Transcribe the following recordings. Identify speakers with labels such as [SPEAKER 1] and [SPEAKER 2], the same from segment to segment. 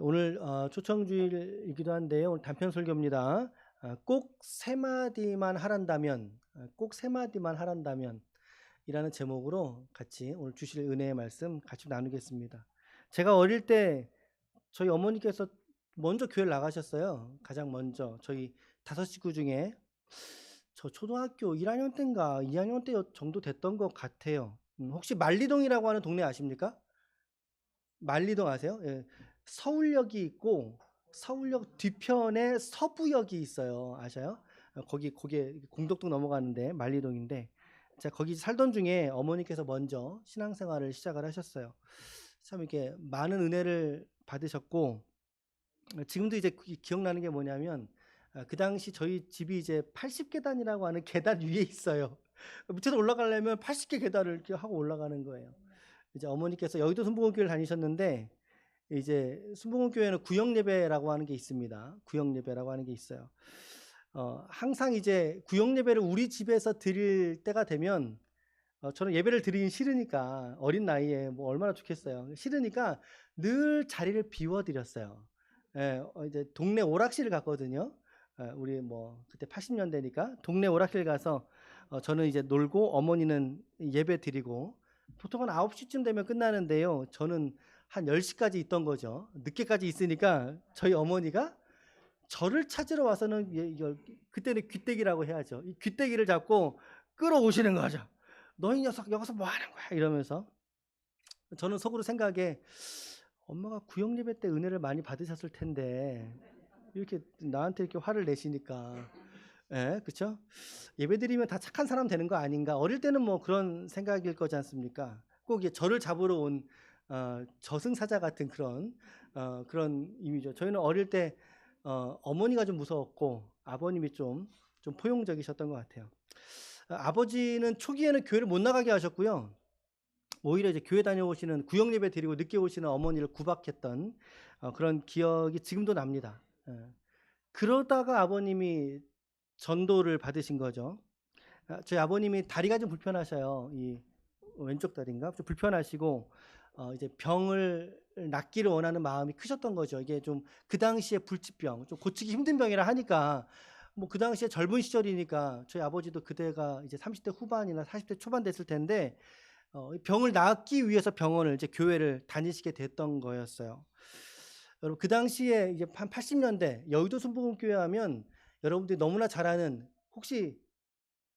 [SPEAKER 1] 오늘 초청주일이기도 한데요. 오늘 단편 설교입니다. 꼭 세 마디만 하란다면, 꼭 세 마디만 하란다면 이라는 제목으로 같이 오늘 주실 은혜의 말씀 같이 나누겠습니다. 제가 어릴 때 저희 어머니께서 먼저 교회를 나가셨어요. 가장 먼저 저희 다섯 식구 중에 저 초등학교 1학년 때인가 2학년 때 정도 됐던 것 같아요. 혹시 만리동이라고 하는 동네 아십니까? 만리동 아세요? 예. 서울역이 있고 서울역 뒤편에 서부역이 있어요. 아셔요? 거기에 공덕동 넘어가는데 만리동인데 제가 거기 살던 중에 어머니께서 먼저 신앙생활을 시작을 하셨어요. 참 이렇게 많은 은혜를 받으셨고 지금도 이제 기억나는 게 뭐냐면 그 당시 저희 집이 이제 80계단이라고 하는 계단 위에 있어요. 밑에서 올라가려면 80개 계단을 이렇게 하고 올라가는 거예요. 이제 어머니께서 여의도 순복음교회를 다니셨는데 이제 순복음교회는 구역예배라고 하는 게 있습니다. 구역예배라고 하는 게 있어요. 항상 이제 구역예배를 우리 집에서 드릴 때가 되면 저는 예배를 드리긴 싫으니까 어린 나이에 뭐 얼마나 좋겠어요. 싫으니까 늘 자리를 비워드렸어요. 예, 이제 동네 오락실을 갔거든요. 우리 뭐 그때 80년대니까 동네 오락실 가서 저는 이제 놀고 어머니는 예배 드리고 보통 한 9시쯤 되면 끝나는데요. 저는 한 10시까지 있던 거죠. 늦게까지 있으니까 저희 어머니가 저를 찾으러 와서는 이걸 그때는 귀때기라고 해야죠. 이 귀때기를 잡고 끌어오시는 거죠. "너 이 녀석 여기서 뭐 하는 거야?" 이러면서. 저는 속으로 생각에 '엄마가 구역 예배 때 은혜를 많이 받으셨을 텐데 이렇게 나한테 이렇게 화를 내시니까' 예, 그쵸? '예배드리면 다 착한 사람 되는 거 아닌가?' 어릴 때는 뭐 그런 생각일 거지 않습니까? 꼭 이게 저를 잡으러 온 저승사자 같은 그런 의미죠. 저희는 어릴 때 어머니가 좀 무서웠고 아버님이 좀 포용적이셨던 것 같아요. 아버지는 초기에는 교회를 못 나가게 하셨고요. 오히려 이제 교회 다녀오시는 구역 예배 드리고 늦게 오시는 어머니를 구박했던 그런 기억이 지금도 납니다. 예. 그러다가 아버님이 전도를 받으신 거죠. 저희 아버님이 다리가 좀 불편하셔요. 이 왼쪽 다리인가? 좀 불편하시고 이제 병을 낫기를 원하는 마음이 크셨던 거죠. 이게 좀 그 당시에 불치병, 좀 고치기 힘든 병이라 하니까 뭐 그 당시에 젊은 시절이니까 저희 아버지도 그때가 이제 30대 후반이나 40대 초반 됐을 텐데 이 병을 낫기 위해서 병원을 이제 교회를 다니시게 됐던 거였어요. 여러분 그 당시에 이제 한 80년대 여의도 순복음교회 하면 여러분들이 너무나 잘 아는 혹시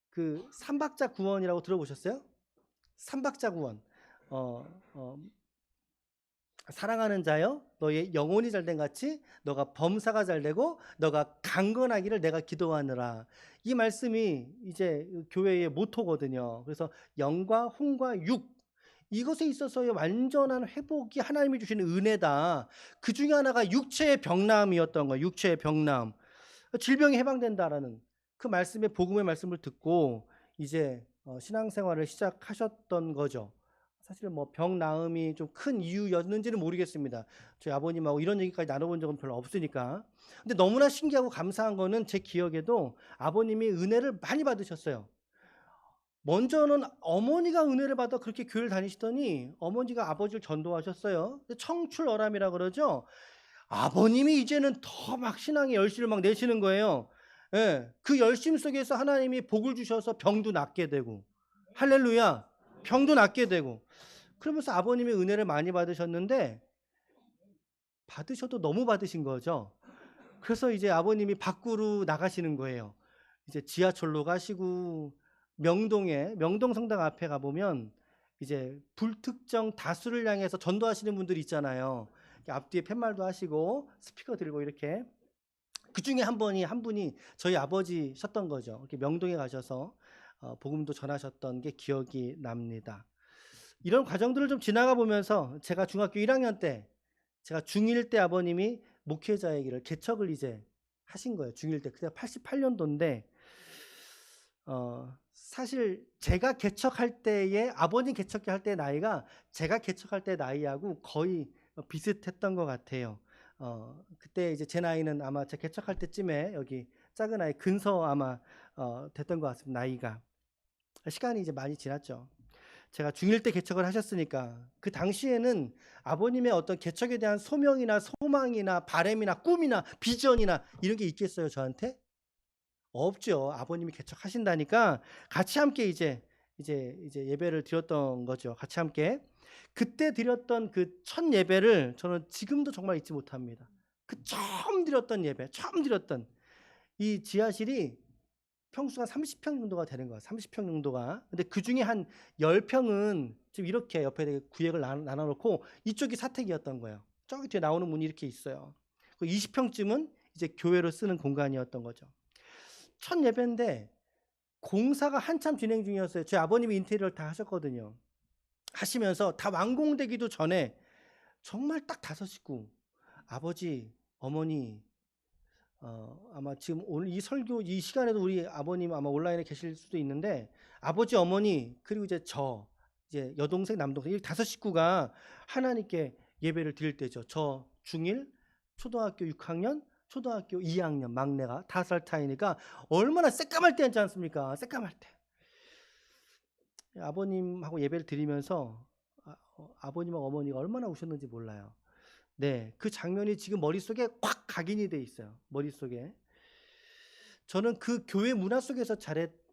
[SPEAKER 1] 그 삼박자 구원이라고 들어보셨어요? 삼박자 구원. 어, 어, 사랑하는 자여 너의 영혼이 잘된 같이 너가 범사가 잘되고 너가 강건하기를 내가 기도하느라. 이 말씀이 이제 교회의 모토거든요. 그래서 영과 혼과 육 이것에 있어서의 완전한 회복이 하나님이 주시는 은혜다. 그 중에 하나가 육체의 병남이었던 거예요. 육체의 병남. 질병이 해방된다라는 그 말씀의 복음의 말씀을 듣고 이제 신앙생활을 시작하셨던 거죠. 사실 뭐 병 나음이 좀 큰 이유였는지는 모르겠습니다. 저희 아버님하고 이런 얘기까지 나눠본 적은 별로 없으니까. 근데 너무나 신기하고 감사한 거는 제 기억에도 아버님이 은혜를 많이 받으셨어요. 먼저는 어머니가 은혜를 받아 그렇게 교회를 다니시더니 어머니가 아버지를 전도하셨어요. 청출어람이라 그러죠. 아버님이 이제는 더 막 신앙의 열심을 막 내시는 거예요. 예. 그 열심 속에서 하나님이 복을 주셔서 병도 낫게 되고 할렐루야. 병도 낫게 되고 그러면서 아버님이 은혜를 많이 받으셨는데 받으셔도 너무 받으신 거죠. 그래서 이제 아버님이 밖으로 나가시는 거예요. 이제 지하철로 가시고 명동 성당 앞에 가 보면 이제 불특정 다수를 향해서 전도하시는 분들이 있잖아요. 앞뒤에 팻말도 하시고 스피커 들고 이렇게 그중에 한 분이 저희 아버지셨던 거죠. 이렇게 명동에 가셔서 복음도 전하셨던 게 기억이 납니다. 이런 과정들을 좀 지나가 보면서 제가 중학교 1학년 때 제가 중1 때 아버님이 목회자의 길을 개척을 이제 하신 거예요. 중1 때. 그때 88년도인데 사실 제가 개척할 때에 아버님 개척할 때 나이가 제가 개척할 때 나이하고 거의 비슷했던 것 같아요. 그때 이제 제 나이는 아마 제가 개척할 때쯤에 여기 작은 아이 근서 아마 됐던 것 같습니다. 나이가. 시간이 이제 많이 지났죠. 제가 중1 때 개척을 하셨으니까 그 당시에는 아버님의 어떤 개척에 대한 소명이나 소망이나 바람이나 꿈이나 비전이나 이런 게 있겠어요, 저한테? 없죠. 아버님이 개척하신다니까 같이 함께 이제 예배를 드렸던 거죠. 같이 함께. 그때 드렸던 그 첫 예배를 저는 지금도 정말 잊지 못합니다. 그 처음 드렸던 예배, 처음 드렸던 이 지하실이 평수가 30평 정도가 되는 거야. 30평 정도가. 근데 그중에 한 10평은 지금 이렇게 옆에 구역을 나눠 놓고 이쪽이 사택이었던 거예요. 저기 뒤에 나오는 문이 이렇게 있어요. 20평쯤은 이제 교회로 쓰는 공간이었던 거죠. 첫 예배인데 공사가 한참 진행 중이었어요. 제 아버님이 인테리어를 다 하셨거든요. 하시면서 다 완공되기도 전에 정말 딱 5식구 아버지, 어머니, 아마 지금 오늘 이 설교 이 시간에도 우리 아버님 아마 온라인에 계실 수도 있는데 아버지, 어머니 그리고 이제 이제 여동생, 남동생 이 5식구가 하나님께 예배를 드릴 때죠. 저 중1, 초등학교 6학년, 초등학교 2학년 막내가 5살 차이니까 얼마나 새까말 때였지 않습니까? 새까말 때. 아버님하고 예배를 드리면서 아버님하고 어머니가 얼마나 우셨는지 몰라요. 네, 그 장면이 지금 머릿속에 확 각인이 돼 있어요. 머릿속에. 저는 그 교회 문화 속에서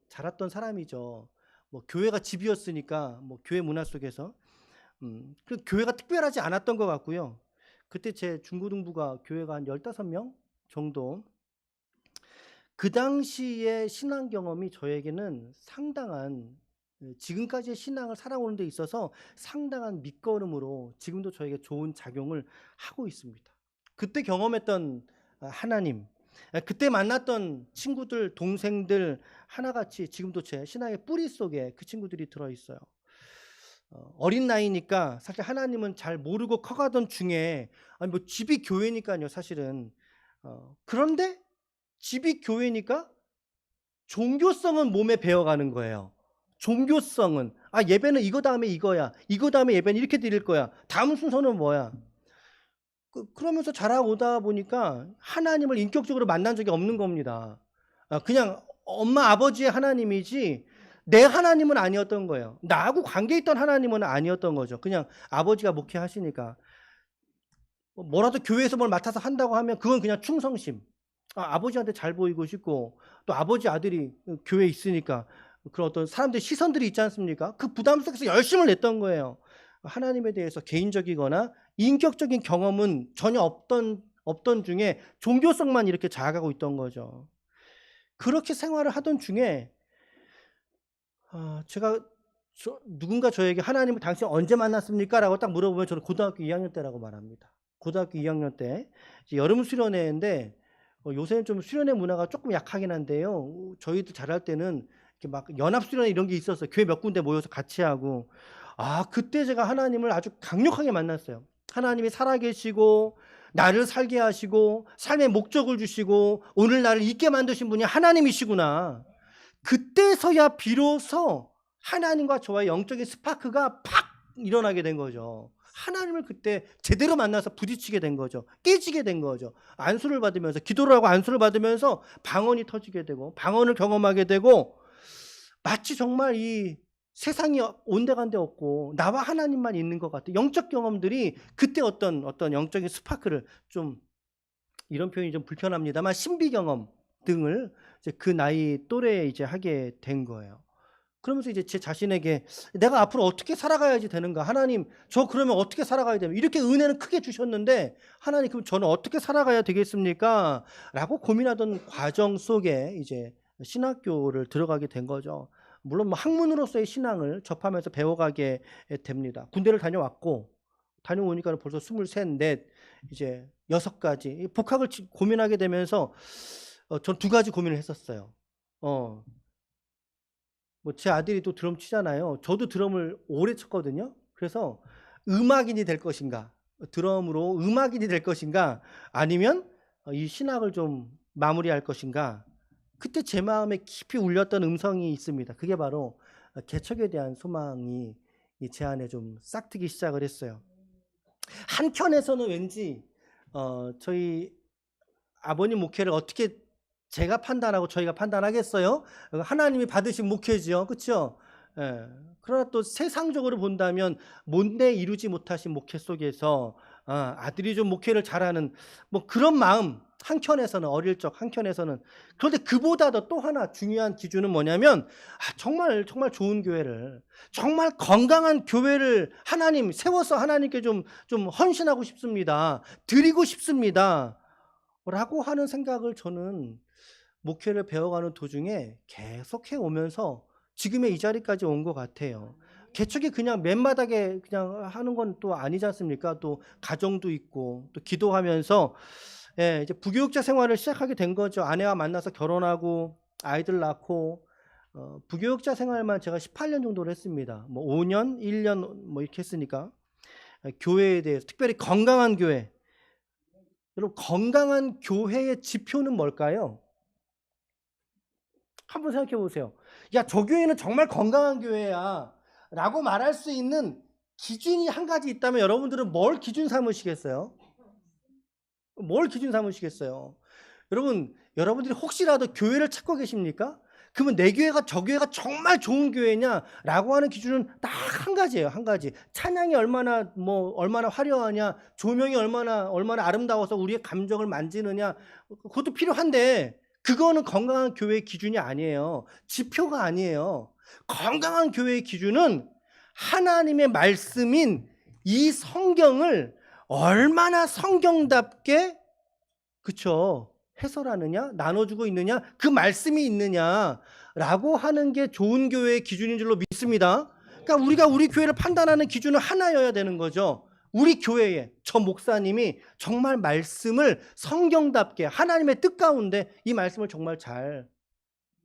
[SPEAKER 1] 자랐던 사람이죠. 뭐 교회가 집이었으니까 뭐 교회 문화 속에서 그 교회가 특별하지 않았던 것 같고요. 그때 제 중고등부가 교회가 한 15명 정도. 그 당시의 신앙 경험이 저에게는 상당한 지금까지의 신앙을 살아오는 데 있어서 상당한 밑거름으로 지금도 저에게 좋은 작용을 하고 있습니다. 그때 경험했던 하나님, 그때 만났던 친구들, 동생들 하나같이 지금도 제 신앙의 뿌리 속에 그 친구들이 들어있어요. 어린 나이니까 사실 하나님은 잘 모르고 커가던 중에 아니 뭐 집이 교회니까요 사실은 그런데 집이 교회니까 종교성은 몸에 배어가는 거예요. 종교성은 예배는 이거 다음에 이거야. 이거 다음에 예배는 이렇게 드릴 거야. 다음 순서는 뭐야? 그러면서 자라오다 보니까 하나님을 인격적으로 만난 적이 없는 겁니다. 그냥 엄마 아버지의 하나님이지 내 하나님은 아니었던 거예요. 나하고 관계 있던 하나님은 아니었던 거죠. 그냥 아버지가 목회하시니까 뭐라도 교회에서 뭘 맡아서 한다고 하면 그건 그냥 충성심. 아버지한테 잘 보이고 싶고 또 아버지 아들이 교회에 있으니까 그런 어떤 사람들의 시선들이 있지 않습니까? 그 부담 속에서 열심을 냈던 거예요. 하나님에 대해서 개인적이거나 인격적인 경험은 전혀 없던 중에 종교성만 이렇게 자아가고 있던 거죠. 그렇게 생활을 하던 중에 제가 누군가 저에게 하나님을 당신 언제 만났습니까? 라고 딱 물어보면 저는 고등학교 2학년 때라고 말합니다. 고등학교 2학년 때 여름 수련회인데 요새는 좀 수련회 문화가 조금 약하긴 한데요. 저희도 잘할 때는 이렇게 막 연합 수련회 이런 게 있었어요. 교회 몇 군데 모여서 같이 하고. 그때 제가 하나님을 아주 강력하게 만났어요. 하나님이 살아계시고 나를 살게 하시고 삶의 목적을 주시고 오늘 나를 있게 만드신 분이 하나님이시구나. 그때서야 비로소 하나님과 저와의 영적인 스파크가 팍 일어나게 된 거죠. 하나님을 그때 제대로 만나서 부딪히게 된 거죠. 깨지게 된 거죠. 안수를 받으면서 기도를 하고 안수를 받으면서 방언이 터지게 되고 방언을 경험하게 되고 마치 정말 이 세상이 온데간데 없고 나와 하나님만 있는 것 같아. 영적 경험들이 그때 어떤 영적인 스파크를 좀 이런 표현이 좀 불편합니다만 신비 경험 등을 이제 그 나이 또래에 이제 하게 된 거예요. 그러면서 이제 제 자신에게 내가 앞으로 어떻게 살아가야지 되는가? 하나님, 저 그러면 어떻게 살아가야 됩니까? 이렇게 은혜는 크게 주셨는데 하나님, 그럼 저는 어떻게 살아가야 되겠습니까? 라고 고민하던 과정 속에 이제 신학교를 들어가게 된 거죠. 물론 뭐 학문으로서의 신앙을 접하면서 배워가게 됩니다. 군대를 다녀오니까 벌써 23, 4, 이제 6가지 복학을 고민하게 되면서 전 2가지 고민을 했었어요. 뭐 제 아들이 또 드럼 치잖아요. 저도 드럼을 오래 쳤거든요. 그래서 음악인이 될 것인가, 드럼으로 음악인이 될 것인가, 아니면 이 신학을 좀 마무리할 것인가. 그때 제 마음에 깊이 울렸던 음성이 있습니다. 그게 바로 개척에 대한 소망이 제 안에 좀 싹트기 시작을 했어요. 한켠에서는 왠지 저희 아버님 목회를 어떻게 제가 판단하고 저희가 판단하겠어요? 하나님이 받으신 목회지요. 그렇죠? 예. 그러나 또 세상적으로 본다면 못내 이루지 못하신 목회 속에서 아들이 좀 목회를 잘하는 뭐 그런 마음, 한켠에서는 어릴 적 한켠에서는. 그런데 그보다도 또 하나 중요한 기준은 뭐냐면 정말 좋은 교회를, 정말 건강한 교회를 하나님 세워서 하나님께 좀 헌신하고 싶습니다, 드리고 싶습니다 라고 하는 생각을 저는 목회를 배워가는 도중에 계속 해오면서 지금의 이 자리까지 온 것 같아요. 개척이 그냥 맨바닥에 그냥 하는 건 또 아니지 않습니까? 또 가정도 있고 또 기도하면서 이제 부교육자 생활을 시작하게 된 거죠. 아내와 만나서 결혼하고 아이들 낳고 부교육자 생활만 제가 18년 정도를 했습니다. 뭐 5년, 1년 뭐 이렇게 했으니까. 교회에 대해서, 특별히 건강한 교회. 여러분, 건강한 교회의 지표는 뭘까요? 한번 생각해 보세요. 야, 저 교회는 정말 건강한 교회야 라고 말할 수 있는 기준이 한 가지 있다면 여러분들은 뭘 기준 삼으시겠어요? 뭘 기준 삼으시겠어요? 여러분들이 혹시라도 교회를 찾고 계십니까? 그러면 내 교회가 저 교회가 정말 좋은 교회냐라고 하는 기준은 딱 한 가지예요. 한 가지. 찬양이 얼마나 화려하냐, 조명이 얼마나 아름다워서 우리의 감정을 만지느냐, 그것도 필요한데 그거는 건강한 교회의 기준이 아니에요. 지표가 아니에요. 건강한 교회의 기준은 하나님의 말씀인 이 성경을 얼마나 성경답게 해설하느냐, 나눠주고 있느냐, 그 말씀이 있느냐라고 하는 게 좋은 교회의 기준인 줄로 믿습니다. 그러니까 우리 교회를 판단하는 기준은 하나여야 되는 거죠. 우리 교회에 저 목사님이 정말 말씀을 성경답게 하나님의 뜻 가운데 이 말씀을 정말 잘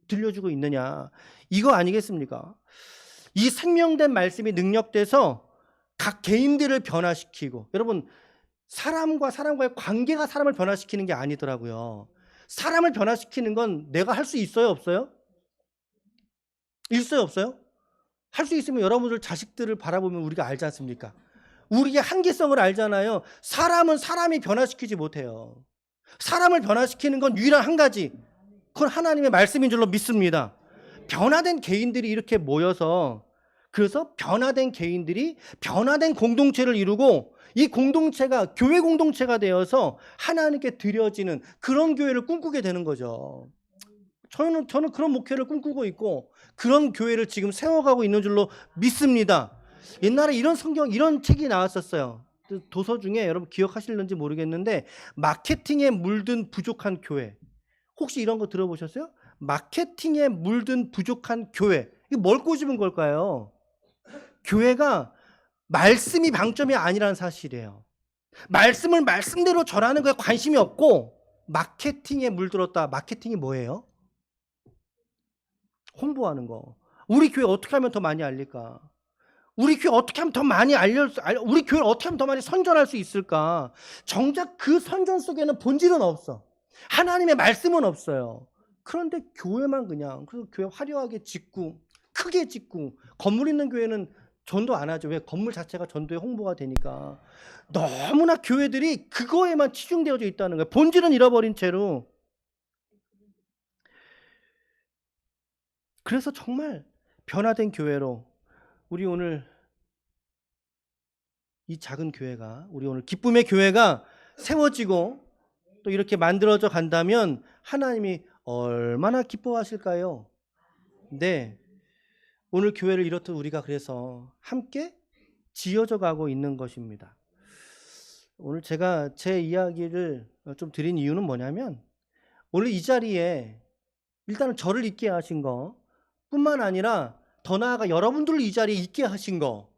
[SPEAKER 1] 들려주고 있느냐, 이거 아니겠습니까? 이 생명된 말씀이 능력돼서 각 개인들을 변화시키고, 여러분, 사람과의 관계가 사람을 변화시키는 게 아니더라고요. 사람을 변화시키는 건 내가 할 수 있어요, 없어요? 있어요, 없어요? 할 수 있으면 여러분들 자식들을 바라보면 우리가 알지 않습니까? 우리의 한계성을 알잖아요. 사람은 사람이 변화시키지 못해요. 사람을 변화시키는 건 유일한 한 가지, 그건 하나님의 말씀인 줄로 믿습니다. 변화된 개인들이 이렇게 모여서, 그래서 변화된 개인들이 변화된 공동체를 이루고 이 공동체가 교회 공동체가 되어서 하나님께 드려지는 그런 교회를 꿈꾸게 되는 거죠. 저는 그런 목회를 꿈꾸고 있고 그런 교회를 지금 세워가고 있는 줄로 믿습니다. 옛날에 이런 책이 나왔었어요. 도서 중에 여러분 기억하실는지 모르겠는데, 마케팅에 물든 부족한 교회. 혹시 이런 거 들어보셨어요? 마케팅에 물든 부족한 교회. 이게 뭘 꼬집은 걸까요? 교회가 말씀이 방점이 아니라는 사실이에요. 말씀을 말씀대로 전하는 거에 관심이 없고 마케팅에 물들었다. 마케팅이 뭐예요? 홍보하는 거. 우리 교회 어떻게 하면 더 많이 알릴까? 우리 교회 어떻게 하면 더 많이 우리 교회를 어떻게 하면 더 많이 선전할 수 있을까? 정작 그 선전 속에는 본질은 없어. 하나님의 말씀은 없어요. 그런데 교회만 그냥, 그 교회 화려하게 짓고 크게 짓고, 건물 있는 교회는 전도 안 하죠. 왜? 건물 자체가 전도의 홍보가 되니까. 너무나 교회들이 그거에만 치중되어져 있다는 거예요. 본질은 잃어버린 채로. 그래서 정말 변화된 교회로 우리 오늘 이 작은 교회가, 우리 오늘 기쁨의 교회가 세워지고 또 이렇게 만들어져 간다면 하나님이 얼마나 기뻐하실까요? 네. 오늘 교회를 이렇듯 우리가 그래서 함께 지어져 가고 있는 것입니다. 오늘 제가 제 이야기를 좀 드린 이유는 뭐냐면, 오늘 이 자리에 일단은 저를 있게 하신 거 뿐만 아니라 더 나아가 여러분들을 이 자리에 있게 하신 거,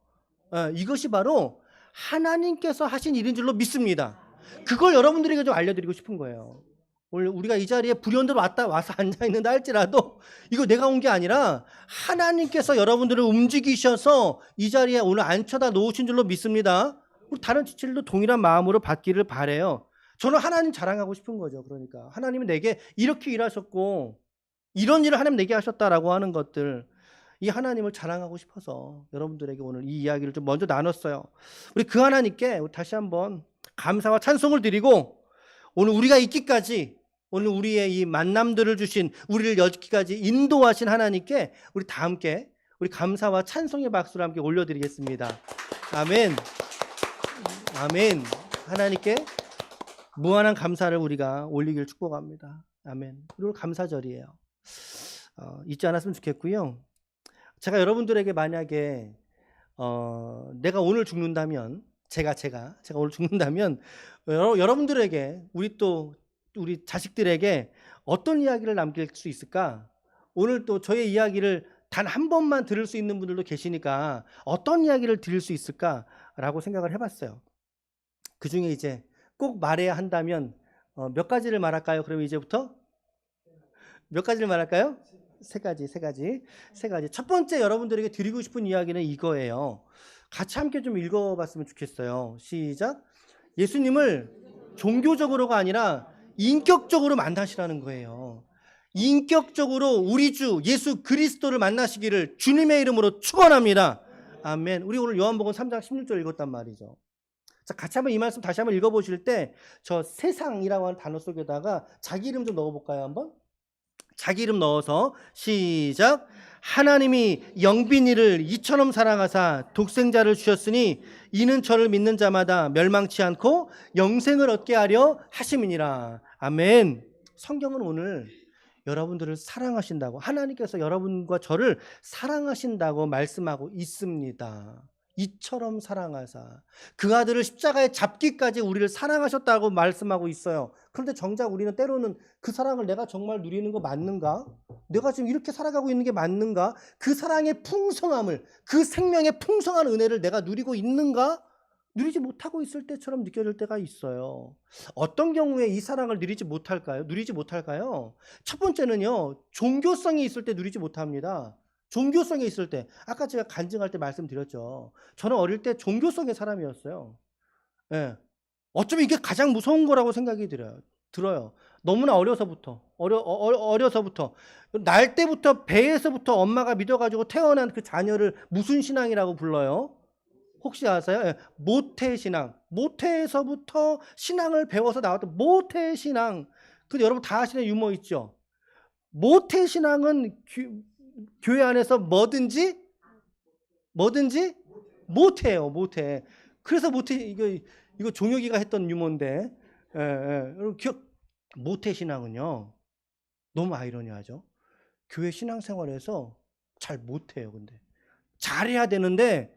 [SPEAKER 1] 이것이 바로 하나님께서 하신 일인 줄로 믿습니다. 그걸 여러분들에게 좀 알려드리고 싶은 거예요. 오늘 우리가 이 자리에 불현대로 와서 앉아있는다 할지라도 이거 내가 온 게 아니라 하나님께서 여러분들을 움직이셔서 이 자리에 오늘 앉혀다 놓으신 줄로 믿습니다. 우리 다른 지체들도 동일한 마음으로 받기를 바라요. 저는 하나님 자랑하고 싶은 거죠. 그러니까 하나님은 내게 이렇게 일하셨고 이런 일을 하나님 내게 하셨다라고 하는 것들, 이 하나님을 자랑하고 싶어서 여러분들에게 오늘 이 이야기를 좀 먼저 나눴어요. 우리 그 하나님께 다시 한번 감사와 찬송을 드리고, 오늘 우리가 있기까지, 오늘 우리의 이 만남들을 주신, 우리를 여기까지 인도하신 하나님께 우리 다 함께 우리 감사와 찬송의 박수를 함께 올려드리겠습니다. 아멘. 아멘. 하나님께 무한한 감사를 우리가 올리길 축복합니다. 아멘. 그리고 감사절이에요. 잊지 않았으면 좋겠고요. 제가 여러분들에게 만약에 내가 오늘 죽는다면, 제가 오늘 죽는다면 여러분들에게 우리 자식들에게 어떤 이야기를 남길 수 있을까? 오늘 또 저의 이야기를 단 한 번만 들을 수 있는 분들도 계시니까 어떤 이야기를 드릴 수 있을까라고 생각을 해봤어요. 그 중에 이제 꼭 말해야 한다면 몇 가지를 말할까요? 그러면 이제부터 몇 가지를 말할까요? 세 가지. 첫 번째 여러분들에게 드리고 싶은 이야기는 이거예요. 같이 함께 좀 읽어봤으면 좋겠어요. 시작. 예수님을 종교적으로가 아니라 인격적으로 만나시라는 거예요. 인격적으로 우리 주 예수 그리스도를 만나시기를 주님의 이름으로 축원합니다. 아멘. 우리 오늘 요한복음 3장 16절 읽었단 말이죠. 자, 같이 한번 이 말씀 다시 한번 읽어보실 때 저 세상이라고 하는 단어 속에다가 자기 이름 좀 넣어볼까요? 한번? 자기 이름 넣어서 시작. 하나님이 영빈이를 이처럼 사랑하사 독생자를 주셨으니 이는 저를 믿는 자마다 멸망치 않고 영생을 얻게 하려 하심이니라. 아멘. 성경은 오늘 여러분들을 사랑하신다고, 하나님께서 여러분과 저를 사랑하신다고 말씀하고 있습니다. 이처럼 사랑하사 그 아들을 십자가에 잡기까지 우리를 사랑하셨다고 말씀하고 있어요. 그런데 정작 우리는 때로는 그 사랑을 내가 정말 누리는 거 맞는가? 내가 지금 이렇게 살아가고 있는 게 맞는가? 그 사랑의 풍성함을, 그 생명의 풍성한 은혜를 내가 누리고 있는가? 누리지 못하고 있을 때처럼 느껴질 때가 있어요. 어떤 경우에 이 사랑을 누리지 못할까요? 첫 번째는요, 종교성이 있을 때 누리지 못합니다. 종교성이 있을 때, 아까 제가 간증할 때 말씀드렸죠. 저는 어릴 때 종교성의 사람이었어요. 예. 어쩌면 이게 가장 무서운 거라고 생각이 들어요. 너무나 어려서부터 날 때부터 배에서부터 엄마가 믿어가지고 태어난 그 자녀를 무슨 신앙이라고 불러요? 혹시 아세요? 예. 모태신앙. 모태에서부터 신앙을 배워서 나왔던 모태신앙. 그 여러분 다 아시는 유머 있죠? 모태신앙은 교회 안에서 뭐든지 못해요. 그래서 이거 종혁이가 했던 유머인데, 모태신앙은요 너무 아이러니하죠. 교회 신앙생활에서 잘 못해요. 근데 잘해야 되는데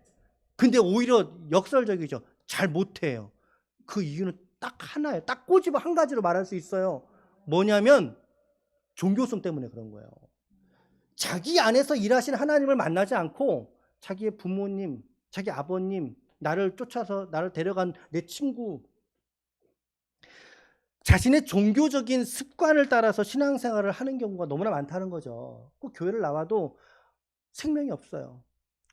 [SPEAKER 1] 근데 오히려 역설적이죠. 잘 못해요. 그 이유는 딱 하나예요. 딱 꼬집어 한 가지로 말할 수 있어요. 뭐냐면 종교성 때문에 그런 거예요. 자기 안에서 일하신 하나님을 만나지 않고 자기의 부모님, 자기 아버님, 나를 쫓아서 나를 데려간 내 친구, 자신의 종교적인 습관을 따라서 신앙생활을 하는 경우가 너무나 많다는 거죠. 꼭 교회를 나와도 생명이 없어요.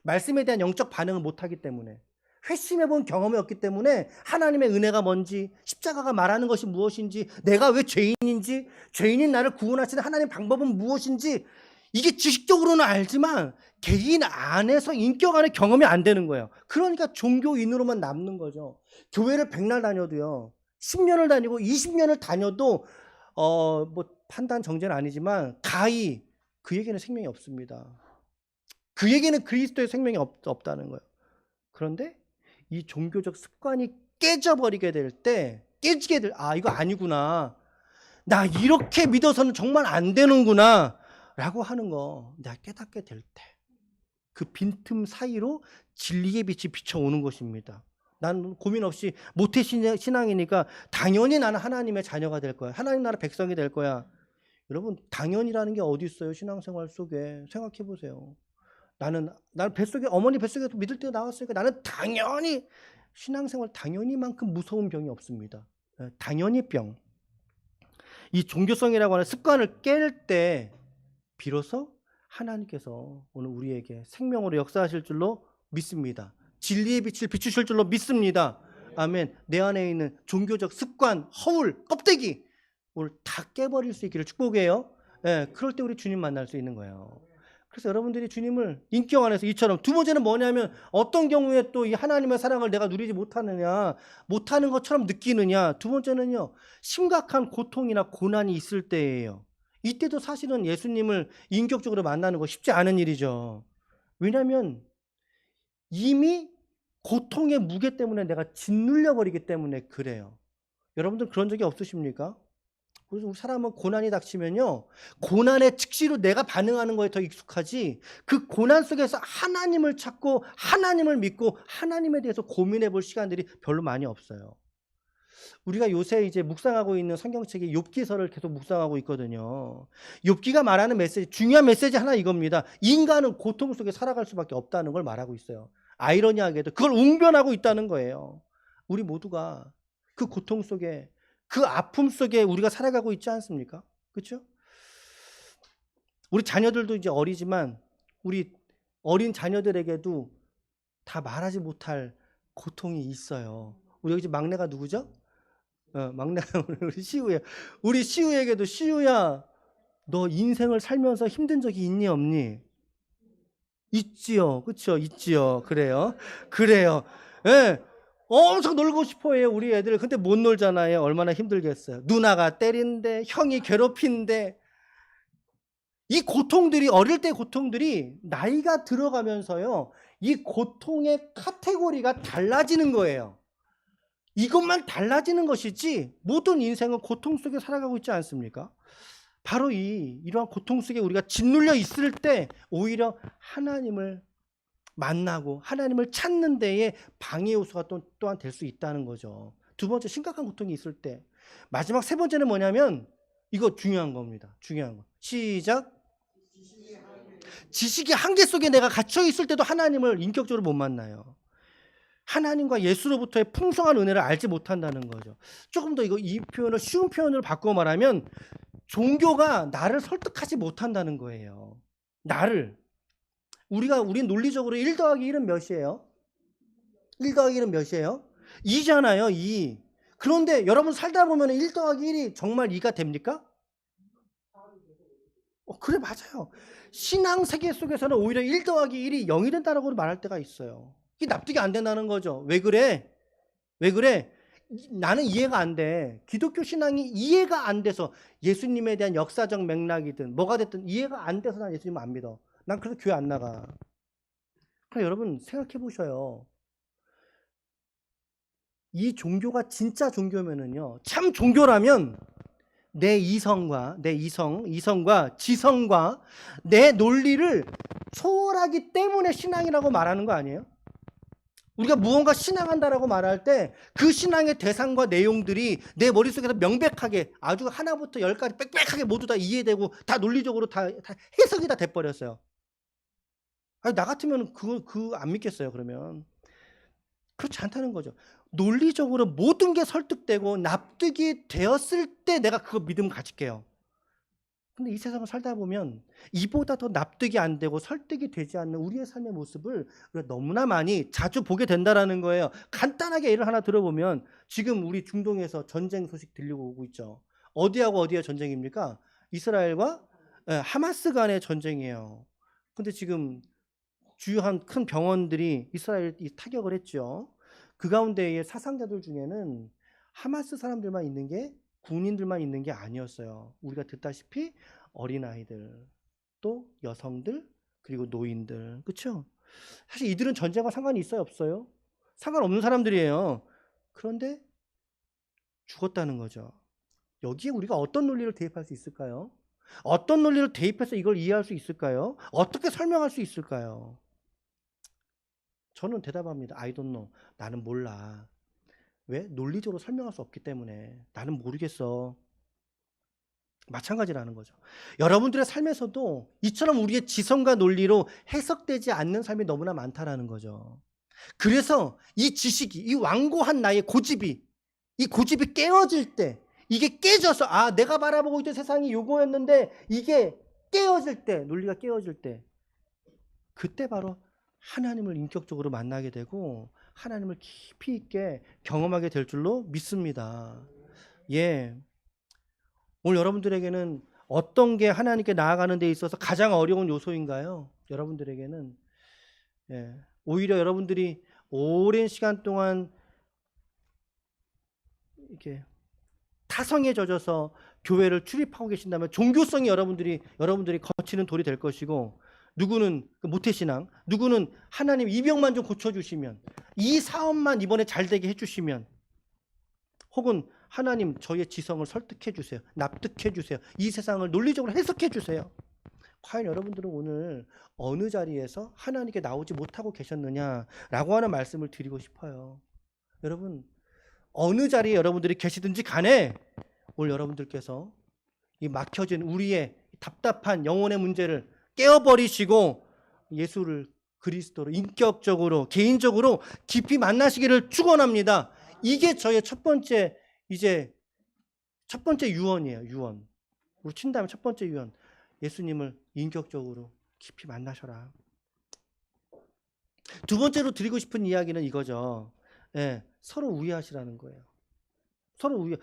[SPEAKER 1] 말씀에 대한 영적 반응을 못하기 때문에, 회심해본 경험이 없기 때문에 하나님의 은혜가 뭔지, 십자가가 말하는 것이 무엇인지, 내가 왜 죄인인지, 죄인인 나를 구원하시는 하나님의 방법은 무엇인지, 이게 지식적으로는 알지만 개인 안에서 인격 안에 경험이 안 되는 거예요. 그러니까 종교인으로만 남는 거죠. 교회를 100날 다녀도요, 10년을 다니고 20년을 다녀도 뭐 판단 정죄는 아니지만 가히 그에게는 생명이 없습니다. 그에게는 그리스도의 생명이 없다는 거예요. 그런데 이 종교적 습관이 깨지게 될 이거 아니구나, 나 이렇게 믿어서는 정말 안 되는구나 라고 하는 거 내가 깨닫게 될 때, 그 빈틈 사이로 진리의 빛이 비춰오는 것입니다. 나는 고민 없이 모태신앙이니까 당연히 나는 하나님의 자녀가 될 거야, 하나님 나라 백성이 될 거야. 여러분, 당연이라는 게 어디 있어요? 신앙생활 속에 생각해 보세요. 나는 뱃속에, 어머니 뱃속에서 믿을 때 나왔으니까 나는 당연히, 신앙생활 당연히만큼 무서운 병이 없습니다. 당연히 병. 이 종교성이라고 하는 습관을 깰 때 비로소 하나님께서 오늘 우리에게 생명으로 역사하실 줄로 믿습니다. 진리의 빛을 비추실 줄로 믿습니다. 아멘. 내 안에 있는 종교적 습관, 허울, 껍데기 오늘 다 깨버릴 수 있기를 축복해요. 그럴 때 우리 주님 만날 수 있는 거예요. 그래서 여러분들이 주님을 인격 안에서 이처럼, 두 번째는 뭐냐면 어떤 경우에 또 이 하나님의 사랑을 내가 누리지 못하는 것처럼 느끼느냐. 두 번째는요, 심각한 고통이나 고난이 있을 때예요. 이때도 사실은 예수님을 인격적으로 만나는 거 쉽지 않은 일이죠. 왜냐하면 이미 고통의 무게 때문에 내가 짓눌려 버리기 때문에 그래요. 여러분들 그런 적이 없으십니까? 그래서 우리 사람은 고난이 닥치면요, 고난에 즉시로 내가 반응하는 거에 더 익숙하지, 그 고난 속에서 하나님을 찾고 하나님을 믿고 하나님에 대해서 고민해 볼 시간들이 별로 많이 없어요. 우리가 요새 이제 묵상하고 있는 성경책이 욥기서를 계속 묵상하고 있거든요. 욥기가 말하는 메시지, 중요한 메시지 하나 이겁니다. 인간은 고통 속에 살아갈 수밖에 없다는 걸 말하고 있어요. 아이러니하게도 그걸 웅변하고 있다는 거예요. 우리 모두가 그 고통 속에, 그 아픔 속에 우리가 살아가고 있지 않습니까? 그렇죠? 우리 자녀들도 이제 어리지만 우리 어린 자녀들에게도 다 말하지 못할 고통이 있어요. 우리 여기 막내가 누구죠? 막내가 우리 시우야. 우리 시우에게도, 시우야, 너 인생을 살면서 힘든 적이 있니 없니? 있지요. 그렇죠? 있지요. 그래요. 그래요. 예. 엄청 놀고 싶어해요, 우리 애들. 근데 못 놀잖아요. 얼마나 힘들겠어요. 누나가 때린대, 형이 괴롭힌대. 이 고통들이, 어릴 때 고통들이 나이가 들어가면서요, 이 고통의 카테고리가 달라지는 거예요. 이것만 달라지는 것이지 모든 인생은 고통 속에 살아가고 있지 않습니까? 바로 이러한 고통 속에 우리가 짓눌려 있을 때 오히려 하나님을 만나고 하나님을 찾는 데에 방해 요소가 또한 될 수 있다는 거죠. 두 번째, 심각한 고통이 있을 때. 마지막 세 번째는 뭐냐면, 이거 중요한 겁니다. 중요한 거. 시작. 지식의 한계 속에 내가 갇혀 있을 때도 하나님을 인격적으로 못 만나요. 하나님과 예수로부터의 풍성한 은혜를 알지 못한다는 거죠. 조금 더 이 표현을 쉬운 표현으로 바꿔 말하면, 종교가 나를 설득하지 못한다는 거예요. 나를. 우린 논리적으로 1 더하기 1은 몇이에요? 1 더하기 1은 몇이에요? 2잖아요, 2. 그런데 여러분 살다 보면 1 더하기 1이 정말 2가 됩니까? 그래, 맞아요. 신앙 세계 속에서는 오히려 1 더하기 1이 0이 된다고 말할 때가 있어요. 이게 납득이 안 된다는 거죠. 왜 그래? 왜 그래? 나는 이해가 안 돼. 기독교 신앙이 이해가 안 돼서, 예수님에 대한 역사적 맥락이든 뭐가 됐든 이해가 안 돼서 난 예수님을 안 믿어. 난 그래서 교회 안 나가. 그럼 여러분 생각해 보셔요. 이 종교가 진짜 종교면은요, 참 종교라면 내 이성과 지성과 내 논리를 초월하기 때문에 신앙이라고 말하는 거 아니에요? 우리가 무언가 신앙한다라고 말할 때 그 신앙의 대상과 내용들이 내 머릿속에서 명백하게, 아주 하나부터 열까지 빽빽하게 모두 다 이해되고 다 논리적으로 다 해석이 다 돼버렸어요. 아니, 나 같으면 그거 안 믿겠어요, 그러면. 그렇지 않다는 거죠. 논리적으로 모든 게 설득되고 납득이 되었을 때 내가 그거 믿음을 가질게요. 근데 이 세상을 살다 보면 이보다 더 납득이 안 되고 설득이 되지 않는 우리의 삶의 모습을 우리가 너무나 많이 자주 보게 된다라는 거예요. 간단하게 예를 하나 들어보면, 지금 우리 중동에서 전쟁 소식 들리고 오고 있죠. 어디하고 어디의 전쟁입니까? 이스라엘과 하마스 간의 전쟁이에요. 근데 지금 주요한 큰 병원들이 이스라엘이 타격을 했죠. 그 가운데의 사상자들 중에는 하마스 사람들만 있는 게, 군인들만 있는 게 아니었어요. 우리가 듣다시피 어린아이들, 또 여성들, 그리고 노인들. 그렇죠? 사실 이들은 전쟁과 상관이 있어요, 없어요? 상관없는 사람들이에요. 그런데 죽었다는 거죠. 여기에 우리가 어떤 논리를 대입할 수 있을까요? 어떤 논리를 대입해서 이걸 이해할 수 있을까요? 어떻게 설명할 수 있을까요? 저는 대답합니다. I don't know. 나는 몰라. 왜? 논리적으로 설명할 수 없기 때문에. 나는 모르겠어. 마찬가지라는 거죠. 여러분들의 삶에서도 이처럼 우리의 지성과 논리로 해석되지 않는 삶이 너무나 많다라는 거죠. 그래서 이 지식이, 이 완고한 나의 고집이, 이 고집이 깨어질 때, 이게 깨져서, 내가 바라보고 있던 세상이 요거였는데 이게 깨어질 때, 논리가 깨어질 때, 그때 바로 하나님을 인격적으로 만나게 되고 하나님을 깊이 있게 경험하게 될 줄로 믿습니다. 예. 오늘 여러분들에게는 어떤 게 하나님께 나아가는 데 있어서 가장 어려운 요소인가요? 여러분들에게는, 예, 오히려 여러분들이 오랜 시간 동안 이렇게 타성에 젖어서 교회를 출입하고 계신다면 종교성이 여러분들이 거치는 돌이 될 것이고, 누구는 모태신앙, 누구는 하나님 이 병만 좀 고쳐주시면, 이 사업만 이번에 잘 되게 해주시면, 혹은 하나님 저의 지성을 설득해 주세요. 납득해 주세요. 이 세상을 논리적으로 해석해 주세요. 과연 여러분들은 오늘 어느 자리에서 하나님께 나오지 못하고 계셨느냐라고 하는 말씀을 드리고 싶어요. 여러분, 어느 자리에 여러분들이 계시든지 간에 오늘 여러분들께서 이 막혀진 우리의 답답한 영혼의 문제를 깨어버리시고 예수를 그리스도로 인격적으로 개인적으로 깊이 만나시기를 축원합니다. 이게 저의 첫 번째 유언이에요. 유언. 우리 친다면 첫 번째 유언. 예수님을 인격적으로 깊이 만나셔라. 두 번째로 드리고 싶은 이야기는 이거죠. 예, 서로 우애하시라는 거예요. 서로 우애.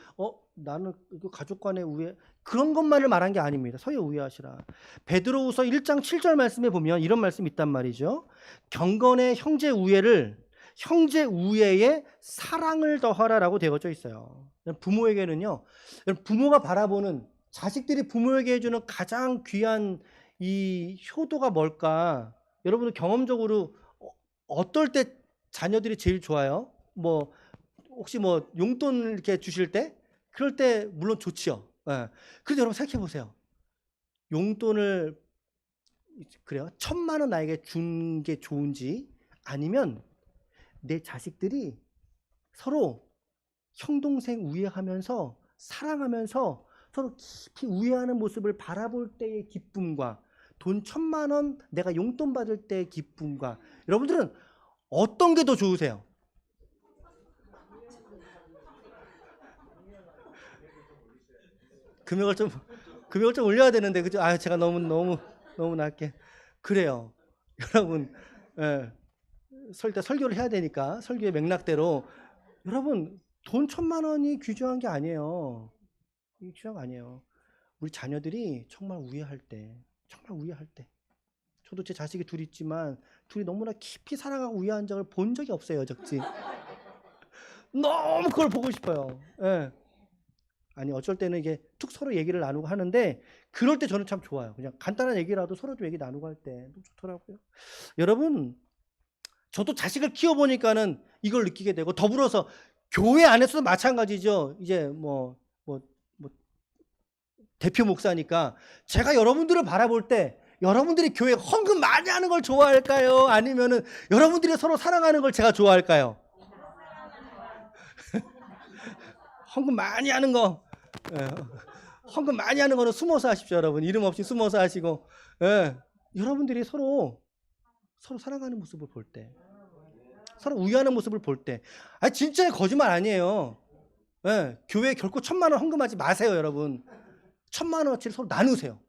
[SPEAKER 1] 나는 가족 간의 우애 그런 것만을 말한 게 아닙니다. 서로 우애하시라. 베드로후서 1장 7절 말씀에 보면 이런 말씀이 있단 말이죠. 경건의 형제 우애에 사랑을 더하라라고 되어져 있어요. 부모에게는요. 부모가 바라보는 자식들이 부모에게 해주는 가장 귀한 이 효도가 뭘까? 여러분들 경험적으로 어떨 때 자녀들이 제일 좋아요? 혹시 용돈 이렇게 주실 때? 그럴 때 물론 좋지요. 예. 그래도 여러분 생각해 보세요. 용돈을 그래요? 1,000만 원 나에게 준 게 좋은지 아니면 내 자식들이 서로 형동생 우애하면서 사랑하면서 서로 깊이 우애하는 모습을 바라볼 때의 기쁨과 돈 1,000만 원 내가 용돈 받을 때의 기쁨과 여러분들은 어떤 게 더 좋으세요? 금액을 좀 올려야 되는데 그죠? 제가 너무 낮게 그래요. 여러분, 예, 설교를 해야 되니까 설교의 맥락대로 여러분 돈 1,000만 원이 귀중한 게 아니에요. 이 귀중한 거 아니에요. 우리 자녀들이 정말 우애할 때, 저도 제 자식이 둘 있지만 둘이 너무나 깊이 사랑하고 우애한 적을 본 적이 없어요, 적지. 너무 그걸 보고 싶어요. 예. 아니 어쩔 때는 이게 툭 서로 얘기를 나누고 하는데 그럴 때 저는 참 좋아요. 그냥 간단한 얘기라도 서로 좀 얘기 나누고 할 때 좋더라고요. 여러분, 저도 자식을 키워보니까는 이걸 느끼게 되고 더불어서 교회 안에서도 마찬가지죠. 이제 대표 목사니까 제가 여러분들을 바라볼 때 여러분들이 교회 헌금 많이 하는 걸 좋아할까요? 아니면은 여러분들이 서로 사랑하는 걸 제가 좋아할까요? 헌금 많이 하는 거. 예, 헌금 많이 하는 거는 숨어서 하십시오, 여러분. 이름 없이 숨어서 하시고. 예, 여러분들이 서로 사랑하는 모습을 볼 때, 서로 우애하는 모습을 볼 때, 진짜 거짓말 아니에요. 예, 교회에 결코 1,000만 원 헌금하지 마세요, 여러분. 1,000만 원어치를 서로 나누세요.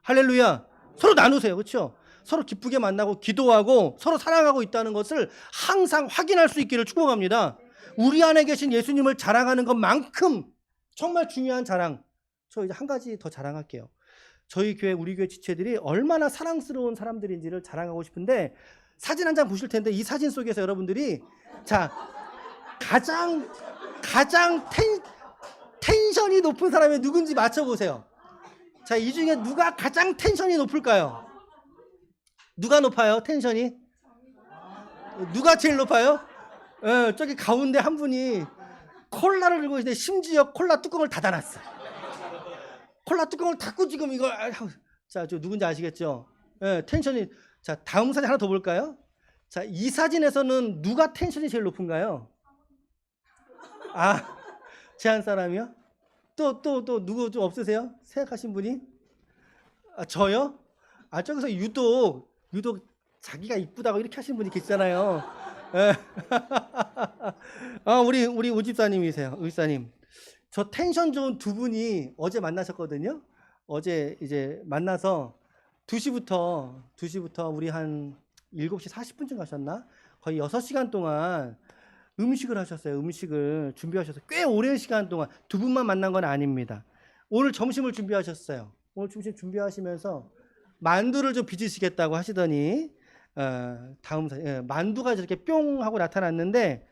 [SPEAKER 1] 할렐루야. 서로 나누세요, 그렇죠? 서로 기쁘게 만나고 기도하고 서로 사랑하고 있다는 것을 항상 확인할 수 있기를 축복합니다. 우리 안에 계신 예수님을 자랑하는 것만큼 정말 중요한 자랑. 저 이제 한 가지 더 자랑할게요. 저희 교회, 우리 교회 지체들이 얼마나 사랑스러운 사람들인지를 자랑하고 싶은데 사진 한 장 보실 텐데 이 사진 속에서 여러분들이 가장 텐션이 높은 사람이 누군지 맞춰보세요. 자, 이 중에 누가 가장 텐션이 높을까요? 누가 높아요? 텐션이? 누가 제일 높아요? 저기 가운데 한 분이 콜라를 들고 있는데 심지어 콜라 뚜껑을 닫아놨어. 콜라 뚜껑을 닫고 지금 이걸 자, 저 누군지 아시겠죠? 텐션이. 자, 다음 사진 하나 더 볼까요? 자, 이 사진에서는 누가 텐션이 제일 높은가요? 제한 사람이요? 또 누구 좀 없으세요? 생각하신 분이? 저요? 저기서 유독 자기가 이쁘다고 이렇게 하시는 분이 계시잖아요. 우리 오집사님이세요. 의사님. 저 텐션 좋은 두 분이 어제 만나셨거든요. 어제 이제 만나서 2시부터 우리 한 7시 40분쯤 가셨나? 거의 6시간 동안 음식을 하셨어요. 음식을 준비하셔서 꽤 오랜 시간 동안 두 분만 만난 건 아닙니다. 오늘 점심을 준비하셨어요. 오늘 점심 준비하시면서 만두를 좀 빚으시겠다고 하시더니 다음 만두가 저렇게 뿅 하고 나타났는데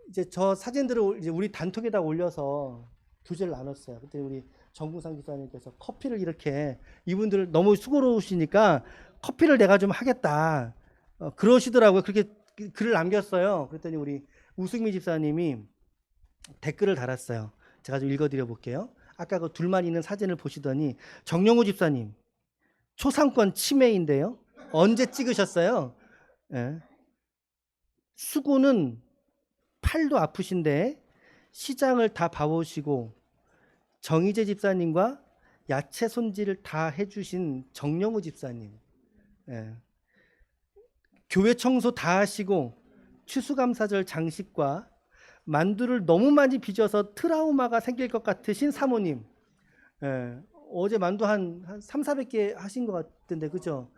[SPEAKER 1] 이제 저 사진들을 이제 우리 단톡에다 올려서 교제를 나눴어요. 그때 우리 정부상 기사님께서 커피를 이렇게 이분들 너무 수고로우시니까 커피를 내가 좀 하겠다 그러시더라고요. 그렇게 글을 남겼어요. 그랬더니 우리 우승미 집사님이 댓글을 달았어요. 제가 좀 읽어드려 볼게요. 아까 그 둘만 있는 사진을 보시더니 정영우 집사님 초상권 침해인데요. 언제 찍으셨어요? 예. 수고는 팔도 아프신데 시장을 다 봐보시고 정희재 집사님과 야채 손질을 다 해주신 정영우 집사님, 예. 교회 청소 다 하시고 추수감사절 장식과 만두를 너무 많이 빚어서 트라우마가 생길 것 같으신 사모님, 예. 어제 만두 한 3, 400개 하신 것 같은데 그죠?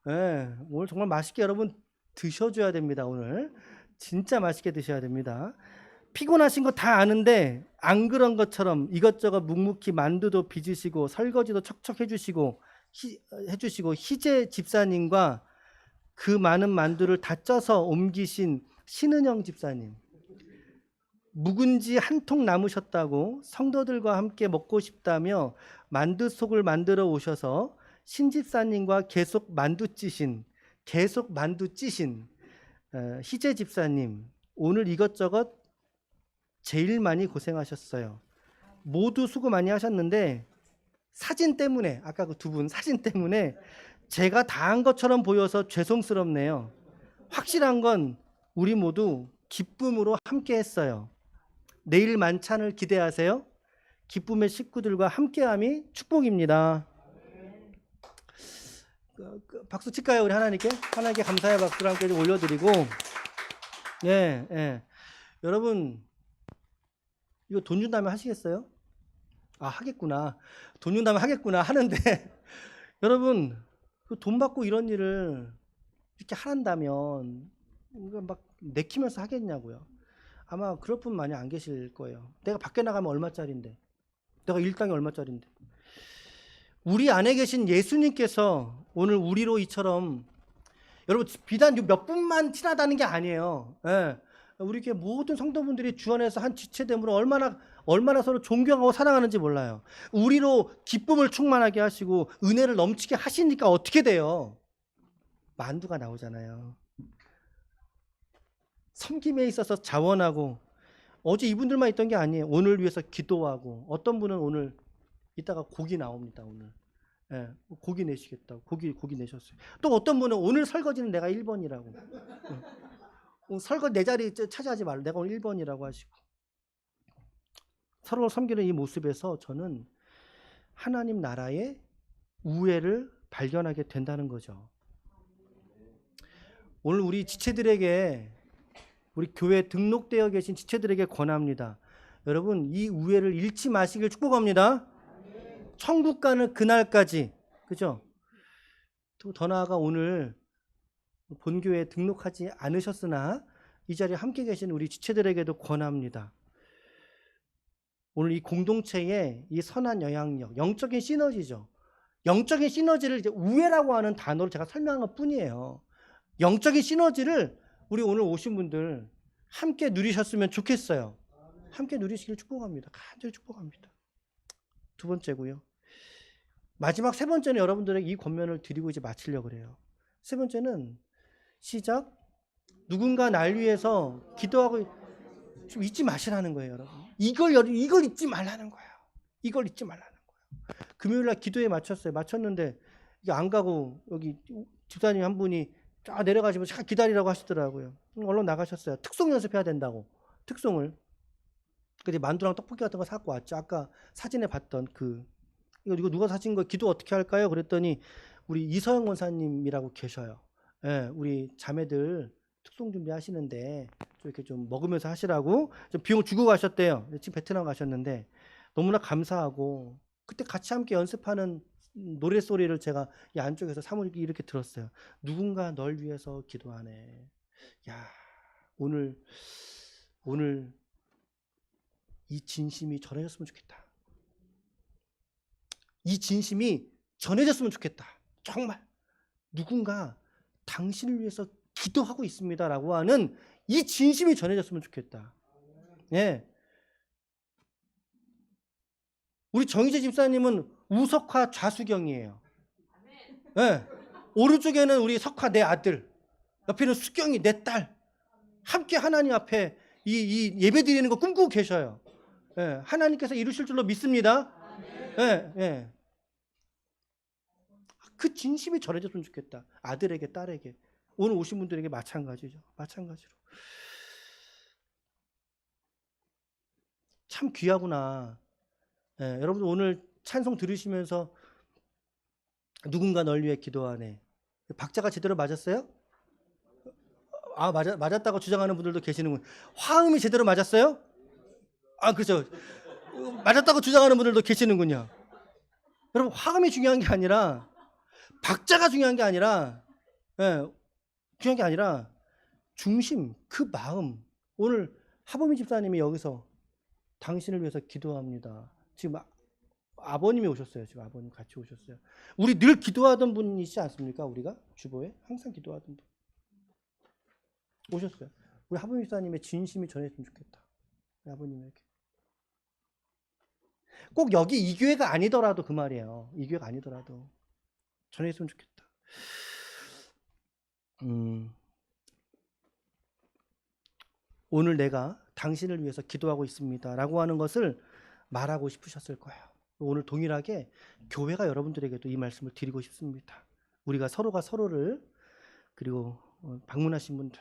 [SPEAKER 1] 예. 오늘 정말 맛있게 여러분 드셔줘야 됩니다. 오늘 진짜 맛있게 드셔야 됩니다. 피곤하신 거 다 아는데 안 그런 것처럼 이것저것 묵묵히 만두도 빚으시고 설거지도 척척 해주시고 희재 집사님과 그 많은 만두를 다 쪄서 옮기신 신은영 집사님, 묵은지 한 통 남으셨다고 성도들과 함께 먹고 싶다며 만두 속을 만들어 오셔서 신 집사님과 계속 만두 찌신 희재 집사님, 오늘 이것저것 제일 많이 고생하셨어요. 모두 수고 많이 하셨는데 사진 때문에, 아까 그 두 분 사진 때문에 제가 다 한 것처럼 보여서 죄송스럽네요. 확실한 건 우리 모두 기쁨으로 함께 했어요. 내일 만찬을 기대하세요. 기쁨의 식구들과 함께함이 축복입니다. 박수 칠까요? 우리 하나님께 감사의 박수를 함께 좀 올려드리고, 예. 여러분 이거 돈 준다면 하시겠어요? 아, 하겠구나. 돈 준다면 하겠구나 하는데 여러분 돈 받고 이런 일을 이렇게 하란다면 막 내키면서 하겠냐고요. 아마 그럴 분 많이 안 계실 거예요. 내가 밖에 나가면 얼마짜린데, 내가 일당이 얼마짜린데. 우리 안에 계신 예수님께서 오늘 우리로 이처럼, 여러분 비단 몇 분만 친하다는 게 아니에요. 예. 우리 교회 모든 성도분들이 주 안에서 한 지체됨으로 얼마나 서로 존경하고 사랑하는지 몰라요. 우리로 기쁨을 충만하게 하시고 은혜를 넘치게 하시니까 어떻게 돼요? 만두가 나오잖아요. 섬김에 있어서 자원하고, 어제 이분들만 있던 게 아니에요. 오늘 위해서 기도하고, 어떤 분은 오늘 이따가 고기 나옵니다. 오늘 고기 내시겠다고 고기 내셨어요. 또 어떤 분은 오늘 설거지는 내가 1번이라고. 설거지 내 자리 차지하지 말라, 내가 오늘 1번이라고 하시고. 서로 섬기는 이 모습에서 저는 하나님 나라의 우애를 발견하게 된다는 거죠. 오늘 우리 지체들에게, 우리 교회 등록되어 계신 지체들에게 권합니다. 여러분 이 우애를 잃지 마시길 축복합니다. 천국 가는 그날까지, 그죠? 또 더 나아가 오늘 본교회에 등록하지 않으셨으나 이 자리에 함께 계신 우리 지체들에게도 권합니다. 오늘 이 공동체의 이 선한 영향력, 영적인 시너지죠. 영적인 시너지를 이제 우애라고 하는 단어로 제가 설명한 것 뿐이에요. 영적인 시너지를 우리 오늘 오신 분들 함께 누리셨으면 좋겠어요. 함께 누리시길 축복합니다. 간절히 축복합니다. 두 번째고요. 마지막 세 번째는 여러분들에게 이 권면을 드리고 이제 마치려고 그래요. 세 번째는 시작. 누군가 날 위해서 기도하고 좀 잊지 마시라는 거예요, 여러분. 이걸 잊지 말라는 거예요. 이걸 잊지 말라는 거예요. 금요일 날 기도에 마쳤는데 이게 안 가고 여기 집사님 한 분이 쫙 내려가시면 잠깐 기다리라고 하시더라고요. 얼른 나가셨어요. 특송 연습해야 된다고. 특송을. 근데 만두랑 떡볶이 같은 거 사고 왔죠. 아까 사진에 봤던 이거 누가 사신 거, 기도 어떻게 할까요? 그랬더니 우리 이서영 원사님이라고 계셔요. 예, 우리 자매들 특송 준비하시는데 좀 이렇게 좀 먹으면서 하시라고 좀 비용 주고 가셨대요. 지금 베트남 가셨는데 너무나 감사하고, 그때 같이 함께 연습하는 노랫소리를 제가 이 안쪽에서 사모님께 이렇게 들었어요. 누군가 널 위해서 기도하네. 야, 오늘 이 진심이 전해졌으면 좋겠다. 이 진심이 전해졌으면 좋겠다. 정말 누군가 당신을 위해서 기도하고 있습니다라고 하는 이 진심이 전해졌으면 좋겠다. 예. 우리 정희재 집사님은 우석화 좌수경이에요. 네. 오른쪽에는 우리 석화 내 아들, 옆에는 수경이 내 딸, 함께 하나님 앞에 이 예배 드리는 거 꿈꾸고 계셔요. 네. 하나님께서 이루실 줄로 믿습니다. 네. 네. 그 진심이 전해졌으면 좋겠다. 아들에게, 딸에게. 오늘 오신 분들에게 마찬가지죠. 마찬가지로. 참 귀하구나. 예, 여러분 오늘 찬송 들으시면서 누군가 널 위해 기도하네. 박자가 제대로 맞았어요? 맞았다고 주장하는 분들도 계시는군. 화음이 제대로 맞았어요? 그렇죠. 맞았다고 주장하는 분들도 계시는군요. 여러분 화음이 중요한 게 아니라 박자가 중요한 게 아니라 중요한 게 아니라 중심, 그 마음. 오늘 하범희 집사님이 여기서 당신을 위해서 기도합니다. 지금 아버님이 오셨어요. 지금 아버님 같이 오셨어요. 우리 늘 기도하던 분이시지 않습니까? 우리가 주보에 항상 기도하던 분 오셨어요. 우리 하범희 집사님의 진심이 전했으면 좋겠다. 우리 아버님에게. 꼭 여기 이 교회가 아니더라도 그 말이에요. 이 교회가 아니더라도 전했으면 좋겠다. 오늘 내가 당신을 위해서 기도하고 있습니다 라고 하는 것을 말하고 싶으셨을 거예요. 오늘 동일하게 교회가 여러분들에게도 이 말씀을 드리고 싶습니다. 우리가 서로가 서로를, 그리고 방문하신 분들,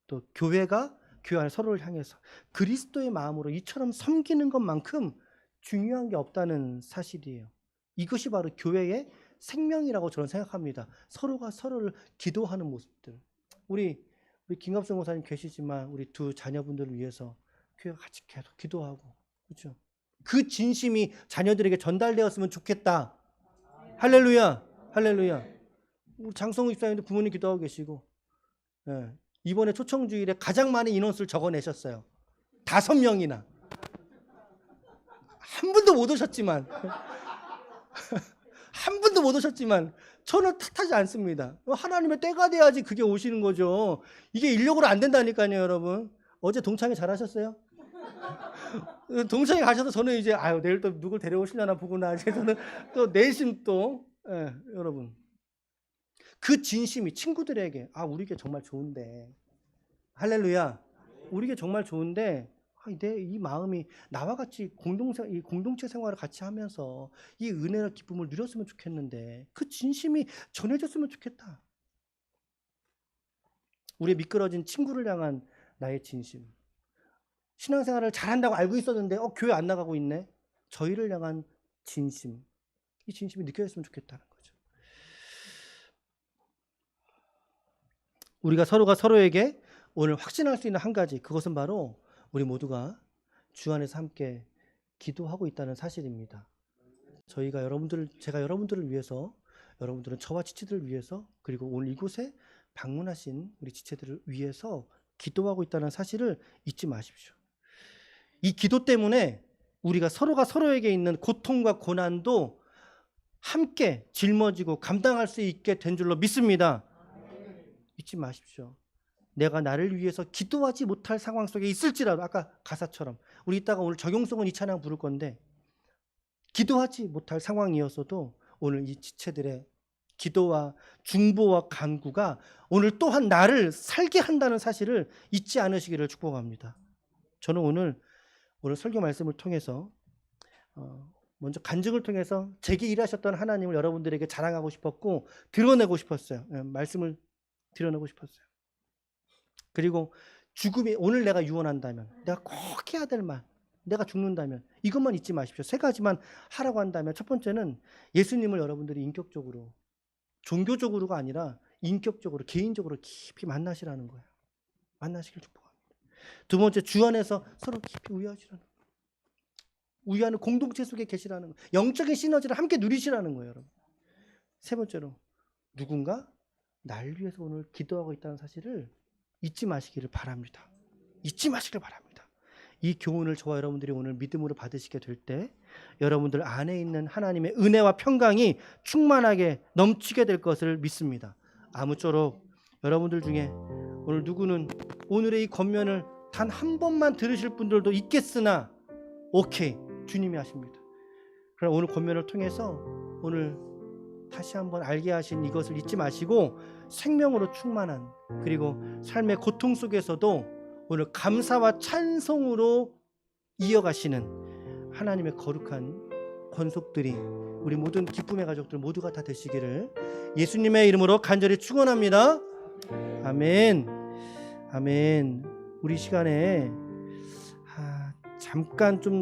[SPEAKER 1] 또 교회가 교회 안에 서로를 향해서 그리스도의 마음으로 이처럼 섬기는 것만큼 중요한 게 없다는 사실이에요. 이것이 바로 교회의 생명이라고 저는 생각합니다. 서로가 서로를 기도하는 모습들. 우리 김갑성 목사님 계시지만 우리 두 자녀분들을 위해서 교회가 같이 계속 기도하고, 그렇죠? 그 진심이 자녀들에게 전달되었으면 좋겠다. 할렐루야, 할렐루야. 우리 장성우 집사님도 부모님 기도하고 계시고, 이번에 초청주일에 가장 많은 인원수를 적어내셨어요. 5명이나. 한 분도 못 오셨지만 한 분도 못 오셨지만 저는 탓하지 않습니다. 하나님의 때가 돼야지 그게 오시는 거죠. 이게 인력으로 안 된다니까요, 여러분. 어제 동창회 잘하셨어요? 동창회 가셔서 저는 이제 내일 또 누굴 데려오시려나 보구나. 저는 또 내심 또 여러분 그 진심이 친구들에게 우리게 정말 좋은데, 할렐루야, 우리게 정말 좋은데 이 마음이 나와 같이 공동체 생활을 같이 하면서 이 은혜와 기쁨을 누렸으면 좋겠는데 그 진심이 전해졌으면 좋겠다. 우리의 미끄러진 친구를 향한 나의 진심. 신앙생활을 잘한다고 알고 있었는데 교회 안 나가고 있네. 저희를 향한 진심. 이 진심이 느껴졌으면 좋겠다는 거죠. 우리가 서로가 서로에게 오늘 확신할 수 있는 한 가지, 그것은 바로 우리 모두가 주 안에서 함께 기도하고 있다는 사실입니다. 제가 여러분들을 위해서, 여러분들은 저와 지체들을 위해서, 그리고 오늘 이곳에 방문하신 우리 지체들을 위해서 기도하고 있다는 사실을 잊지 마십시오. 이 기도 때문에 우리가 서로가 서로에게 있는 고통과 고난도 함께 짊어지고 감당할 수 있게 된 줄로 믿습니다. 잊지 마십시오. 내가 나를 위해서 기도하지 못할 상황 속에 있을지라도, 아까 가사처럼 우리 이따가 오늘 적용성은 이 찬양 부를 건데, 기도하지 못할 상황이었어도 오늘 이 지체들의 기도와 중보와 간구가 오늘 또한 나를 살게 한다는 사실을 잊지 않으시기를 축복합니다. 저는 오늘 설교 말씀을 통해서 먼저 간증을 통해서 제게 일하셨던 하나님을 여러분들에게 자랑하고 싶었고 드러내고 싶었어요. 말씀을 드러내고 싶었어요. 그리고 죽음이, 오늘 내가 유언한다면, 내가 꼭 해야 될 말, 내가 죽는다면 이것만 잊지 마십시오. 3가지만 하라고 한다면, 첫 번째는 예수님을 여러분들이 인격적으로, 종교적으로가 아니라 인격적으로, 개인적으로 깊이 만나시라는 거예요. 만나시길 축복합니다. 두 번째, 주 안에서 서로 깊이 우애하시라는 거예요. 우애하는 공동체 속에 계시라는 거예요. 영적인 시너지를 함께 누리시라는 거예요, 여러분. 세 번째로, 누군가 날 위해서 오늘 기도하고 있다는 사실을 잊지 마시기를 바랍니다. 잊지 마시길 바랍니다. 이 교훈을 저와 여러분들이 오늘 믿음으로 받으시게 될 때 여러분들 안에 있는 하나님의 은혜와 평강이 충만하게 넘치게 될 것을 믿습니다. 아무쪼록 여러분들 중에 오늘 누구는 오늘의 이 권면을 단 한 번만 들으실 분들도 있겠으나 오케이, 주님이 하십니다. 그럼 오늘 권면을 통해서 오늘 다시 한번 알게 하신 이것을 잊지 마시고 생명으로 충만한, 그리고 삶의 고통 속에서도 오늘 감사와 찬송으로 이어가시는 하나님의 거룩한 권속들이 우리 모든 기쁨의 가족들 모두가 다 되시기를 예수님의 이름으로 간절히 축원합니다. 아멘. 아멘. 우리 시간에 잠깐 좀